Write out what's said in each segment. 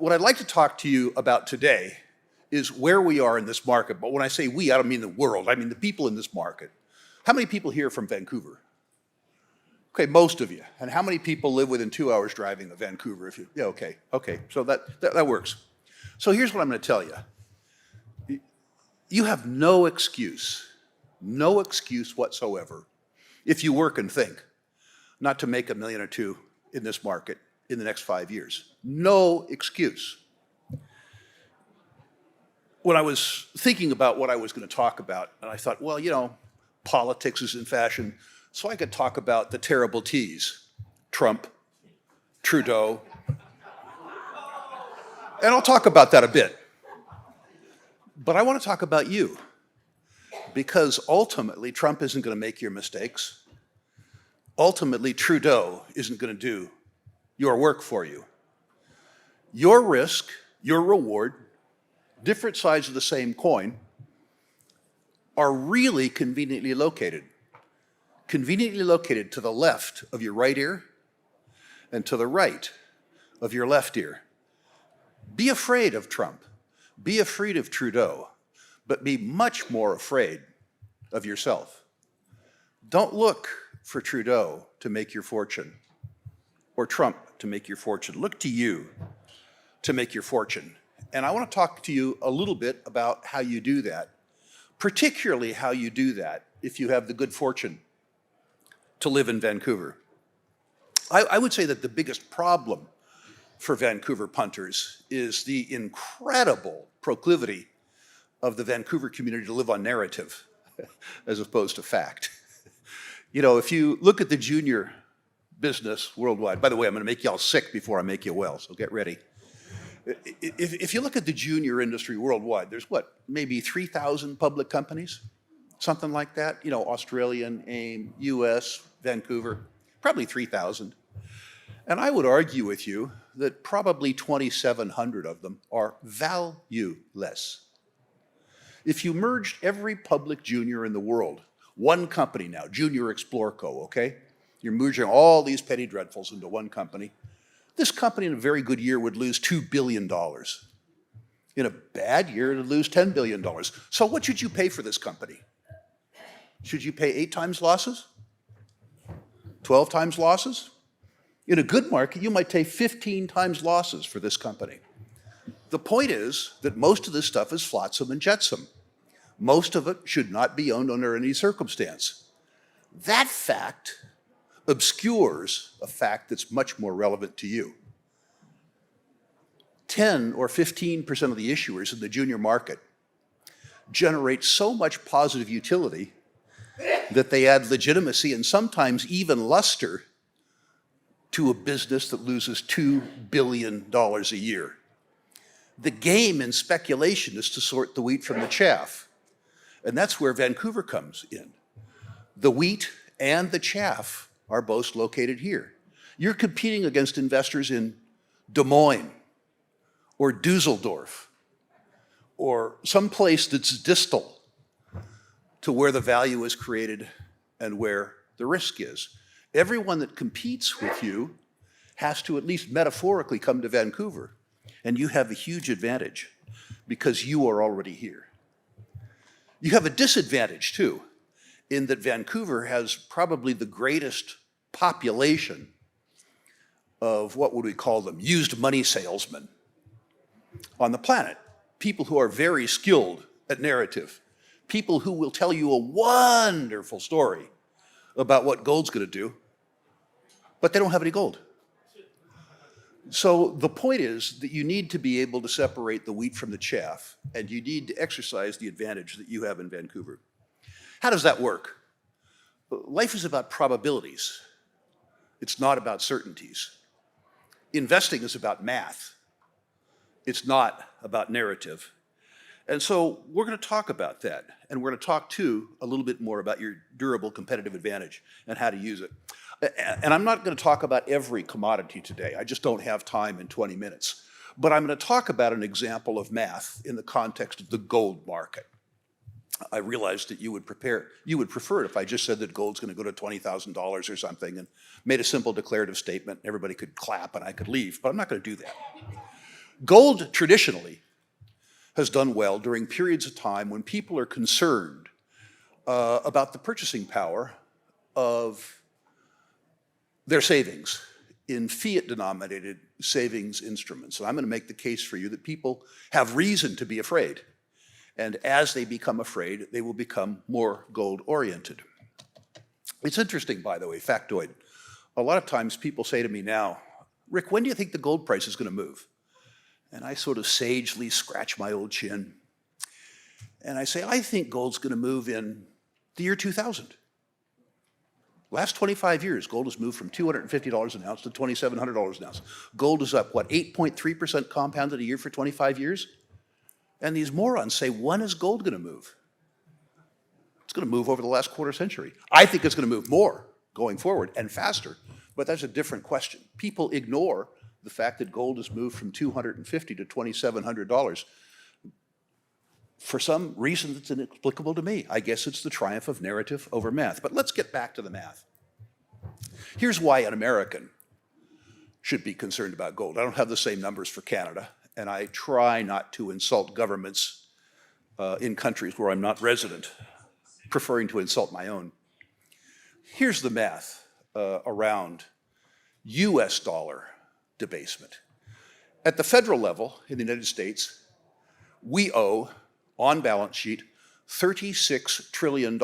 what I'd like to talk to you about today is where we are in this market. But when I say we, I don't mean the world. I mean the people in this market. How many people here are from Vancouver? Okay, most of you. And how many people live within 2 hours driving of Vancouver? Yeah, okay. So that works. So here's what I'm going to tell you. You have no excuse whatsoever, if you work and think, not to make $1 million or $2 million in this market in the next 5 years. No excuse. When I was thinking about what I was going to talk about, and I thought, well, you know, politics is in fashion, so I could talk about the terrible T's, Trump, Trudeau, and I'll talk about that a bit. But I want to talk about you, because ultimately Trump isn't going to make your mistakes. Ultimately, Trudeau isn't going to do your work for you. Your risk, your reward, different sides of the same coin, are really conveniently located. Conveniently located to the left of your right ear and to the right of your left ear. Be afraid of Trump. Be afraid of Trudeau, but be much more afraid of yourself. Don't look for Trudeau to make your fortune or Trump to make your fortune. Look to you to make your fortune. And I want to talk to you a little bit about how you do that, particularly how you do that if you have the good fortune to live in Vancouver. I would say that the biggest problem for Vancouver punters is the incredible proclivity of the Vancouver community to live on narrative as opposed to fact. You know, if you look at the junior business worldwide, by the way, I'm going to make you all sick before I make you well, so get ready. If you look at the junior industry worldwide, there's what, maybe 3,000 public companies? Something like that? You know, Australian, AIM, US, Vancouver, probably 3,000. And I would argue with you that probably 2,700 of them are valueless. If you merged every public junior in the world, one company now, Junior Explorco, okay? You're merging all these petty dreadfuls into one company. This company in a very good year would lose $2 billion. In a bad year, it would lose $10 billion. So what should you pay for this company? Should you pay 8 times losses? 12 times losses? In a good market, you might pay 15 times losses for this company. The point is that most of this stuff is flotsam and jetsam. Most of it should not be owned under any circumstance. That fact obscures a fact that's much more relevant to you. 10 or 15% of the issuers in the junior market generate so much positive utility that they add legitimacy and sometimes even luster to a business that loses $2 billion a year. The game in speculation is to sort the wheat from the chaff. And that's where Vancouver comes in. The wheat and the chaff are both located here. You're competing against investors in Des Moines or Dusseldorf or someplace that's distal to where the value is created and where the risk is. Everyone that competes with you has to at least metaphorically come to Vancouver, and you have a huge advantage because you are already here. You have a disadvantage too, in that Vancouver has probably the greatest population of, what would we call them, used money salesmen on the planet. People who are very skilled at narrative. People who will tell you a wonderful story about what gold's going to do, but they don't have any gold. So the point is that you need to be able to separate the wheat from the chaff, and you need to exercise the advantage that you have in Vancouver. How does that work? Life is about probabilities. It's not about certainties. Investing is about math. It's not about narrative. And so we're going to talk about that, and we're going to talk too a little bit more about your durable competitive advantage and how to use it. And I'm not going to talk about every commodity today. I just don't have time in 20 minutes. But I'm going to talk about an example of math in the context of the gold market. I realized that you would prefer it if I just said that gold's going to go to $20,000 or something and made a simple declarative statement, and everybody could clap and I could leave, but I'm not going to do that. Gold traditionally has done well during periods of time when people are concerned about the purchasing power of their savings in fiat-denominated savings instruments. And I'm going to make the case for you that people have reason to be afraid. And as they become afraid, they will become more gold-oriented. It's interesting, by the way, factoid. A lot of times people say to me now, Rick, when do you think the gold price is going to move? And I sort of sagely scratch my old chin. And I say, I think gold's going to move in the year 2000. Last 25 years, gold has moved from $250 an ounce to $2,700 an ounce. Gold is up, what, 8.3% compounded a year for 25 years? And these morons say, when is gold going to move? It's going to move over the last quarter century. I think it's going to move more going forward and faster, but that's a different question. People ignore the fact that gold has moved from $250 to $2,700 for some reason that's inexplicable to me. I guess it's the triumph of narrative over math. But let's get back to the math. Here's why an American should be concerned about gold. I don't have the same numbers for Canada, and I try not to insult governments in countries where I'm not resident, preferring to insult my own. Here's the math around US dollar debasement. At the federal level in the United States, we owe, on balance sheet, $36 trillion.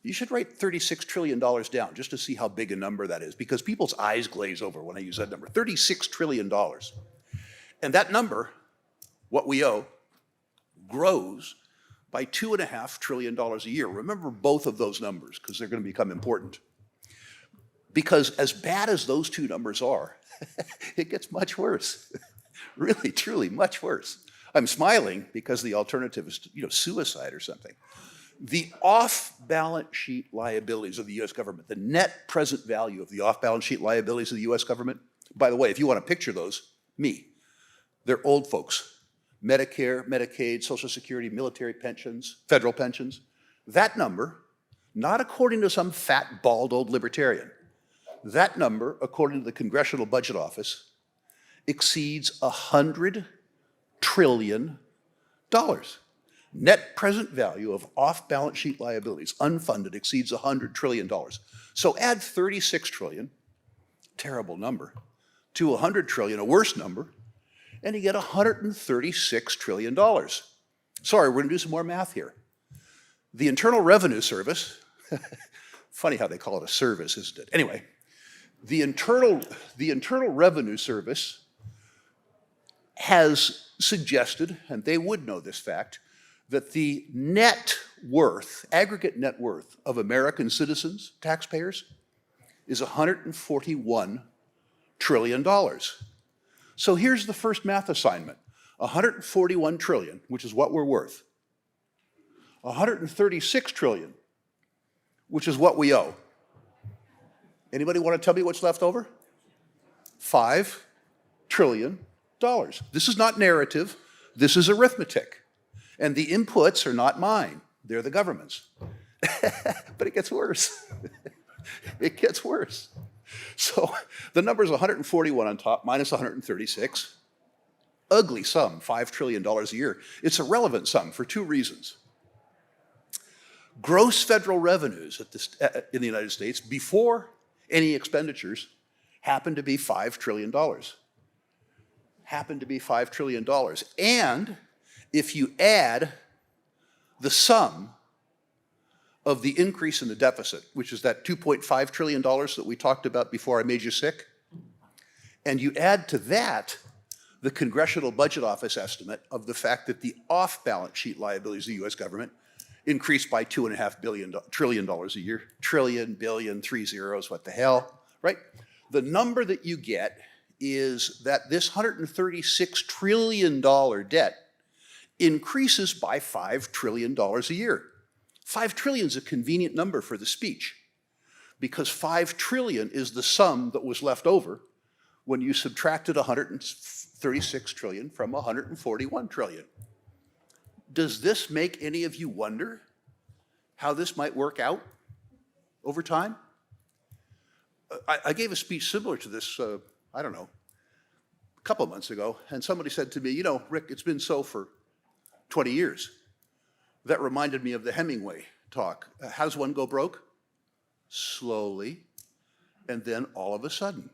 You should write $36 trillion down just to see how big a number that is, because people's eyes glaze over when I use that number, $36 trillion. And that number, what we owe, grows by $2.5 trillion a year. Remember both of those numbers, because they're going to become important. Because as bad as those two numbers are, it gets much worse. Really, truly, much worse. I'm smiling because the alternative is, suicide or something. The off-balance sheet liabilities of the US government, the net present value of the off-balance sheet liabilities of the US government, by the way, if you want to picture those, me, they're old folks. Medicare, Medicaid, Social Security, military pensions, federal pensions. That number, not according to some fat, bald old libertarian, that number, according to the Congressional Budget Office, exceeds $100 trillion. Net present value of off-balance sheet liabilities, unfunded, exceeds $100 trillion. So add 36 trillion, terrible number, to 100 trillion, a worse number, and you get $136 trillion. Sorry, we're going to do some more math here. The Internal Revenue Service, funny how they call it a service, isn't it? Anyway, the Internal Revenue Service has suggested, and they would know this fact, that the net worth, aggregate net worth of American citizens, taxpayers, is $141 trillion. So here's the first math assignment. 141 trillion, which is what we're worth. 136 trillion, which is what we owe. Anybody want to tell me what's left over? $5 trillion. This is not narrative, this is arithmetic. And the inputs are not mine, they're the government's. But it gets worse. It gets worse. So the number is 141 on top, minus 136. Ugly sum, $5 trillion a year. It's a relevant sum for two reasons. Gross federal revenues in the United States before any expenditures happen to be $5 trillion. Happen to be $5 trillion. And if you add the sum of the increase in the deficit, which is that $2.5 trillion that we talked about before I made you sick, and you add to that the Congressional Budget Office estimate of the fact that the off-balance sheet liabilities of the US government increased by $2.5 trillion a year. Trillion, billion, three zeros, what the hell, right? The number that you get is that this $136 trillion debt increases by $5 trillion a year. 5 trillion is a convenient number for the speech because 5 trillion is the sum that was left over when you subtracted 136 trillion from 141 trillion. Does this make any of you wonder how this might work out over time? I gave a speech similar to this, I don't know, a couple of months ago, and somebody said to me, you know, Rick, it's been so for 20 years. That reminded me of the Hemingway talk. How does one go broke? Slowly, and then all of a sudden.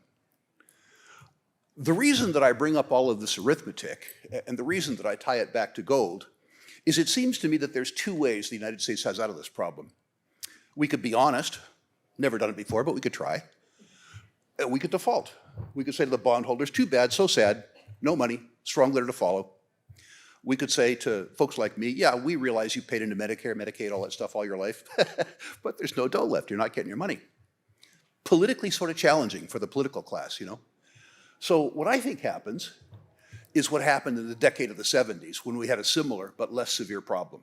The reason that I bring up all of this arithmetic, and the reason that I tie it back to gold, is it seems to me that there's two ways the United States has out of this problem. We could be honest, never done it before, but we could try. We could default. We could say to the bondholders, too bad, so sad, no money, strong letter to follow. We could say to folks like me, yeah, we realize you paid into Medicare, Medicaid, all that stuff all your life, but there's no dough left, you're not getting your money. Politically sort of challenging for the political class, you know? So what I think happens is what happened in the decade of the 70s when we had a similar but less severe problem.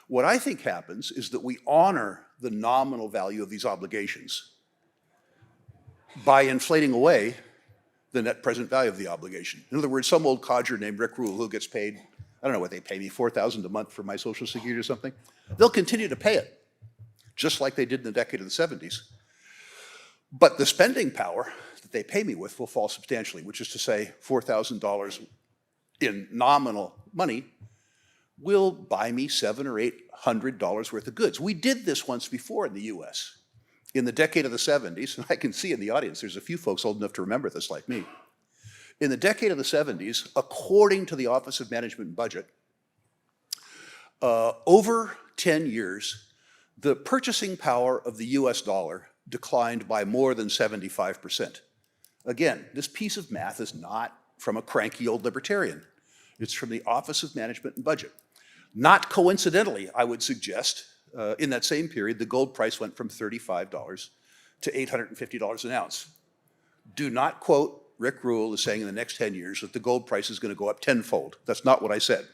What I think happens is that we honor the nominal value of these obligations by inflating away the net present value of the obligation. In other words, some old codger named Rick Rule who gets paid, I don't know what they pay me, $4,000 a month for my Social Security or something, they'll continue to pay it, just like they did in the decade of the 70s. But the spending power that they pay me with will fall substantially, which is to say $4,000 in nominal money will buy me $700 or $800 worth of goods. We did this once before in the US. In the decade of the 70s, and I can see in the audience, there's a few folks old enough to remember this like me. In the decade of the 70s, according to the Office of Management and Budget, over 10 years, the purchasing power of the US dollar declined by more than 75%. Again, this piece of math is not from a cranky old libertarian. It's from the Office of Management and Budget. Not coincidentally, I would suggest, in that same period, the gold price went from $35 to $850 an ounce. Do not quote Rick Rule as saying in the next 10 years that the gold price is going to go up tenfold. That's not what I said.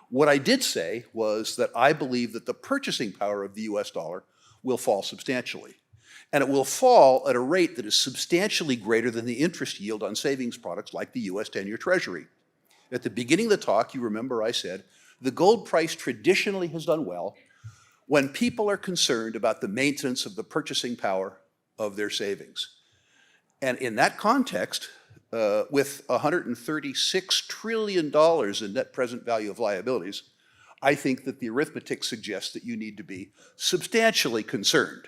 What I did say was that I believe that the purchasing power of the US dollar will fall substantially. And it will fall at a rate that is substantially greater than the interest yield on savings products like the US 10-year Treasury. At the beginning of the talk, you remember I said, the gold price traditionally has done well when people are concerned about the maintenance of the purchasing power of their savings. And in that context, with $136 trillion in net present value of liabilities, I think that the arithmetic suggests that you need to be substantially concerned.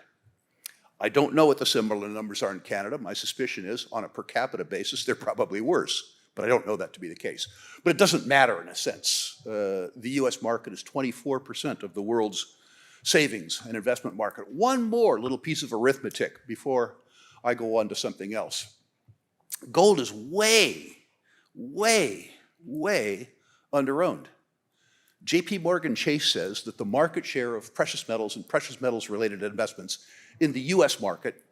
I don't know what the similar numbers are in Canada. My suspicion is, on a per capita basis, they're probably worse, but I don't know that to be the case. But it doesn't matter in a sense. The US market is 24% of the world's savings and investment market. One more little piece of arithmetic before I go on to something else. Gold is way, way, way underowned. JP Morgan Chase says that the market share of precious metals and precious metals related investments in the US market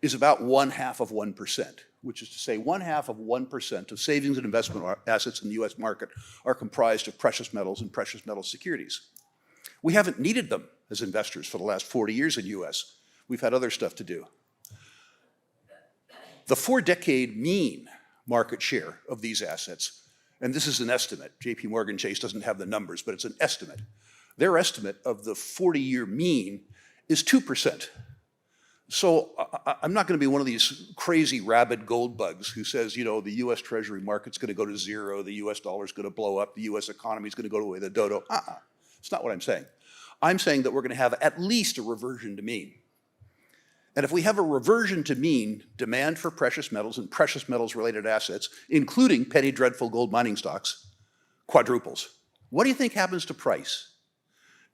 is about 1/2%, which is to say 1/2% of savings and investment assets in the US market are comprised of precious metals and precious metal securities. We haven't needed them as investors for the last 40 years in the US. We've had other stuff to do. The 4-decade mean market share of these assets, and this is an estimate, JP Morgan Chase doesn't have the numbers, but it's an estimate. Their estimate of the 40-year mean is 2%. So I'm not going to be one of these crazy rabid gold bugs who says, you know, the US Treasury market's going to go to zero, the US dollar's going to blow up, the US economy is going to go away, the dodo. It's not what I'm saying. I'm saying that we're going to have at least a reversion to mean. And if we have a reversion to mean, demand for precious metals and precious metals related assets, including penny dreadful gold mining stocks, quadruples. What do you think happens to price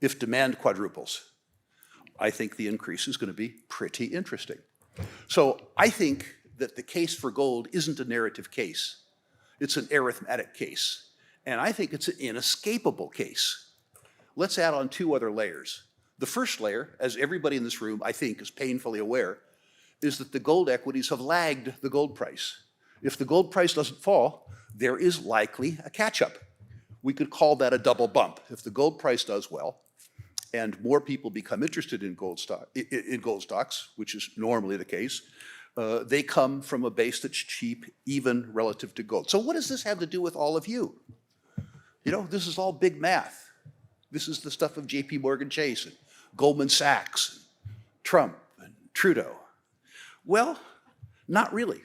if demand quadruples? I think the increase is going to be pretty interesting. So I think that the case for gold isn't a narrative case. It's an arithmetic case. And I think it's an inescapable case. Let's add on 2 other layers. The first layer, as everybody in this room, I think, is painfully aware, is that the gold equities have lagged the gold price. If the gold price doesn't fall, there is likely a catch-up. We could call that a double bump. If the gold price does well, and more people become interested in gold stocks, which is normally the case, they come from a base that's cheap, even relative to gold. So what does this have to do with all of you? You know, this is all big math. This is the stuff of JP Morgan Chase and Goldman Sachs, and Trump and Trudeau. Well, not really.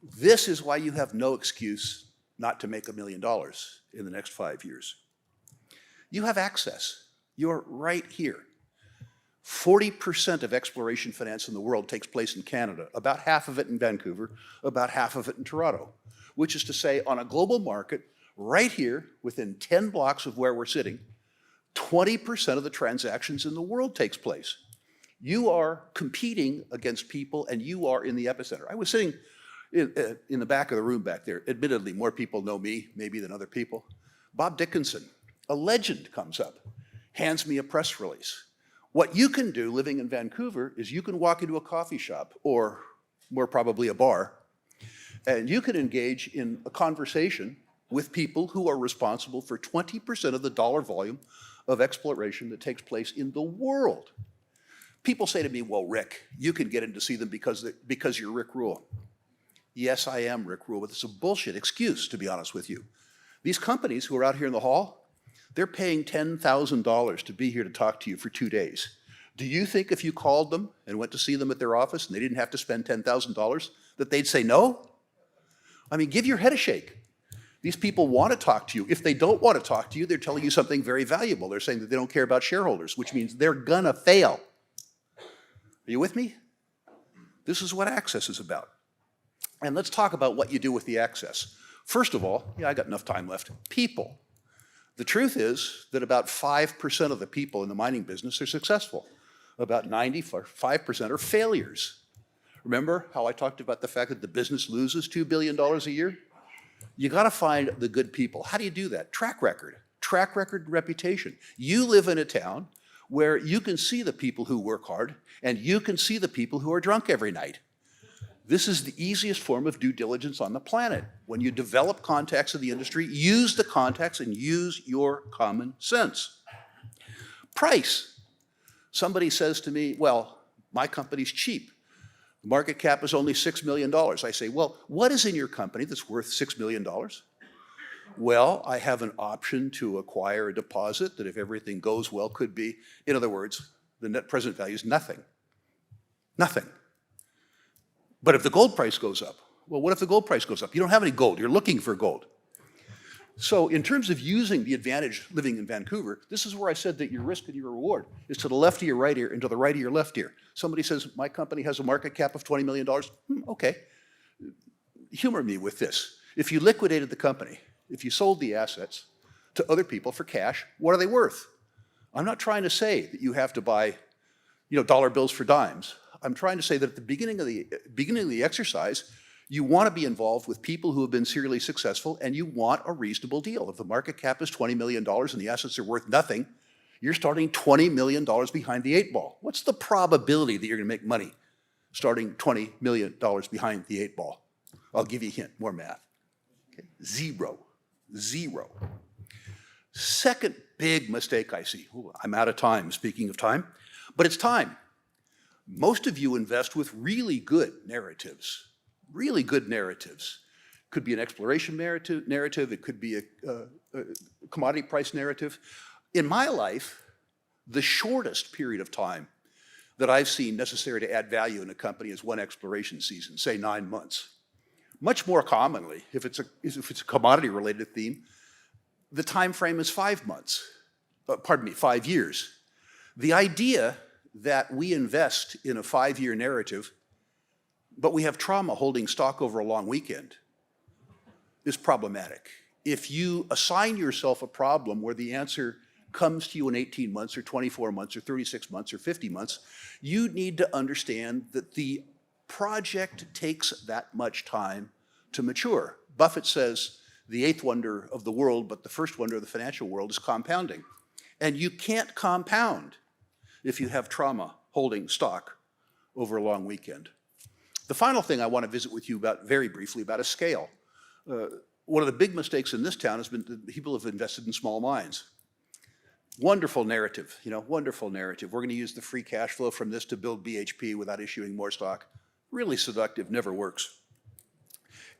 This is why you have no excuse not to make $1 million in the next 5 years. You have access. You're right here. 40% of exploration finance in the world takes place in Canada, about half of it in Vancouver, about half of it in Toronto, which is to say, on a global market, right here, within 10 blocks of where we're sitting, 20% of the transactions in the world takes place. You are competing against people, and you are in the epicenter. I was sitting in the back of the room back there. Admittedly, more people know me, maybe, than other people. Bob Dickinson, a legend, comes up, hands me a press release. What you can do living in Vancouver is you can walk into a coffee shop, or more probably a bar, and you can engage in a conversation with people who are responsible for 20% of the dollar volume of exploration that takes place in the world. People say to me, well, Rick, you can get in to see them because you're Rick Rule. Yes, I am Rick Rule, but it's a bullshit excuse, to be honest with you. These companies who are out here in the hall, they're paying $10,000 to be here to talk to you for 2 days. Do you think if you called them and went to see them at their office and they didn't have to spend $10,000 that they'd say no? I mean, give your head a shake. These people want to talk to you. If they don't want to talk to you, they're telling you something very valuable. They're saying that they don't care about shareholders, which means they're gonna fail. Are you with me? This is what access is about. And let's talk about what you do with the access. First of all, I got enough time left, people. The truth is that about 5% of the people in the mining business are successful. About 95% are failures. Remember how I talked about the fact that the business loses $2 billion a year? You gotta find the good people. How do you do that? Track record and reputation. You live in a town where you can see the people who work hard and you can see the people who are drunk every night. This is the easiest form of due diligence on the planet. When you develop contacts in the industry, use the contacts and use your common sense. Price. Somebody says to me, well, my company's cheap. The market cap is only $6 million. I say, well, what is in your company that's worth $6 million? Well, I have an option to acquire a deposit that, if everything goes well, could be, in other words, the net present value is nothing. Nothing. But if the gold price goes up, well, what if the gold price goes up? You don't have any gold, you're looking for gold. So in terms of using the advantage living in Vancouver, this is where I said that your risk and your reward is to the left of your right ear and to the right of your left ear. Somebody says, my company has a market cap of $20 million. Okay, humor me with this. If you liquidated the company, if you sold the assets to other people for cash, what are they worth? I'm not trying to say that you have to buy, dollar bills for dimes. I'm trying to say that at the beginning of the exercise, you want to be involved with people who have been serially successful, and you want a reasonable deal. If the market cap is $20 million and the assets are worth nothing, you're starting $20 million behind the 8 ball. What's the probability that you're going to make money starting $20 million behind the 8 ball? I'll give you a hint, more math. Okay. Zero. Second big mistake I see. Ooh, I'm out of time, speaking of time, but it's time. Most of you invest with really good narratives. Could be an exploration narrative, it could be a commodity price narrative. In my life, the shortest period of time that I've seen necessary to add value in a company is one exploration season, say 9 months. Much more commonly, if it's a commodity-related theme, the time frame is 5 months. 5 years. The idea that we invest in a 5-year narrative, but we have trauma holding stock over a long weekend, is problematic. If you assign yourself a problem where the answer comes to you in 18 months or 24 months or 36 months or 50 months, you need to understand that the project takes that much time to mature. Buffett says the 8th wonder of the world, but the first wonder of the financial world is compounding. And you can't compound if you have trauma holding stock over a long weekend. The final thing I want to visit with you about, very briefly, about is scale. One of the big mistakes in this town has been that people have invested in small mines. Wonderful narrative, wonderful narrative. We're going to use the free cash flow from this to build BHP without issuing more stock. Really seductive, never works.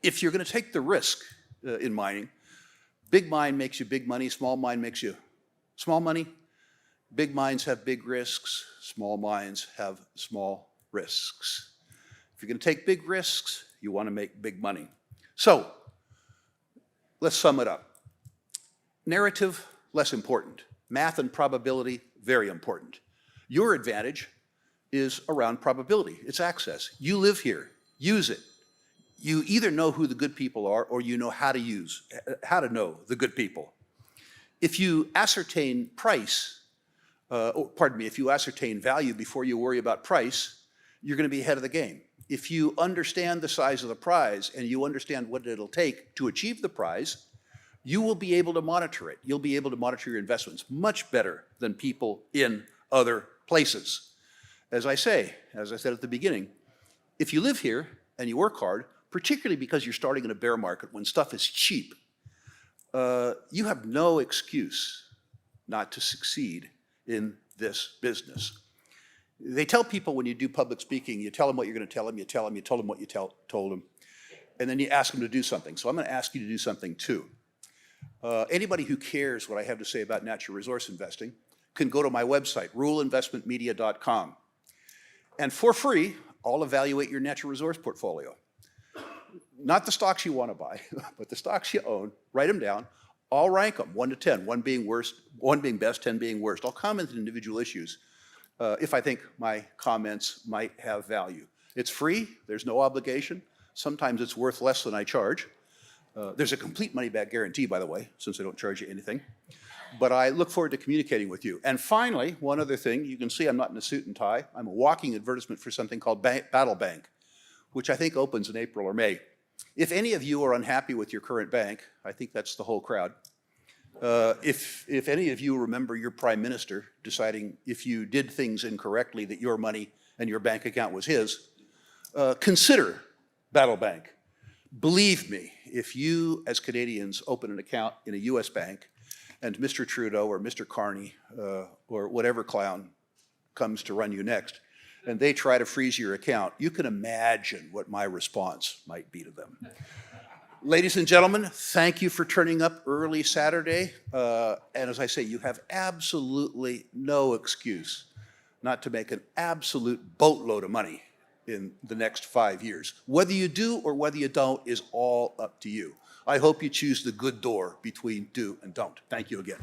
If you're going to take the risk in mining, big mine makes you big money, small mine makes you small money. Big mines have big risks, small mines have small risks. If you're going to take big risks, You want to make big money. So let's sum it up. Narrative, less important. Math and probability, very important. Your advantage is around probability. It's access. You live here. Use it. You either know who the good people are or you know how to know the good people. If you ascertain price, if you ascertain value before you worry about price, you're going to be ahead of the game. If you understand the size of the prize and you understand what it'll take to achieve the prize, you will be able to monitor it. You'll be able to monitor your investments much better than people in other places. As I said at the beginning, if you live here and you work hard, particularly because you're starting in a bear market when stuff is cheap, you have no excuse not to succeed in this business. They tell people when you do public speaking, you tell them what you're going to tell them, you told them what you told them, and then you ask them to do something. So I'm going to ask you to do something too. Anybody who cares what I have to say about natural resource investing can go to my website, ruralinvestmentmedia.com. And for free, I'll evaluate your natural resource portfolio. Not the stocks you want to buy, but the stocks you own. Write them down. I'll rank them 1 to 10, 1 being worst, 1 being best, 10 being worst. I'll comment on individual issues if I think my comments might have value. It's free. There's no obligation. Sometimes it's worth less than I charge. There's a complete money-back guarantee, by the way, since I don't charge you anything. But I look forward to communicating with you. And finally, one other thing. You can see I'm not in a suit and tie. I'm a walking advertisement for something called Battle Bank, which I think opens in April or May. If any of you are unhappy with your current bank, I think that's the whole crowd. If any of you remember your prime minister deciding if you did things incorrectly that your money and your bank account was his, consider Battle Bank. Believe me, if you as Canadians open an account in a US bank and Mr. Trudeau or Mr. Carney or whatever clown comes to run you next, and they try to freeze your account, you can imagine what my response might be to them. Ladies and gentlemen, thank you for turning up early Saturday. And as I say, you have absolutely no excuse not to make an absolute boatload of money in the next 5 years. Whether you do or whether you don't is all up to you. I hope you choose the good door between do and don't. Thank you again.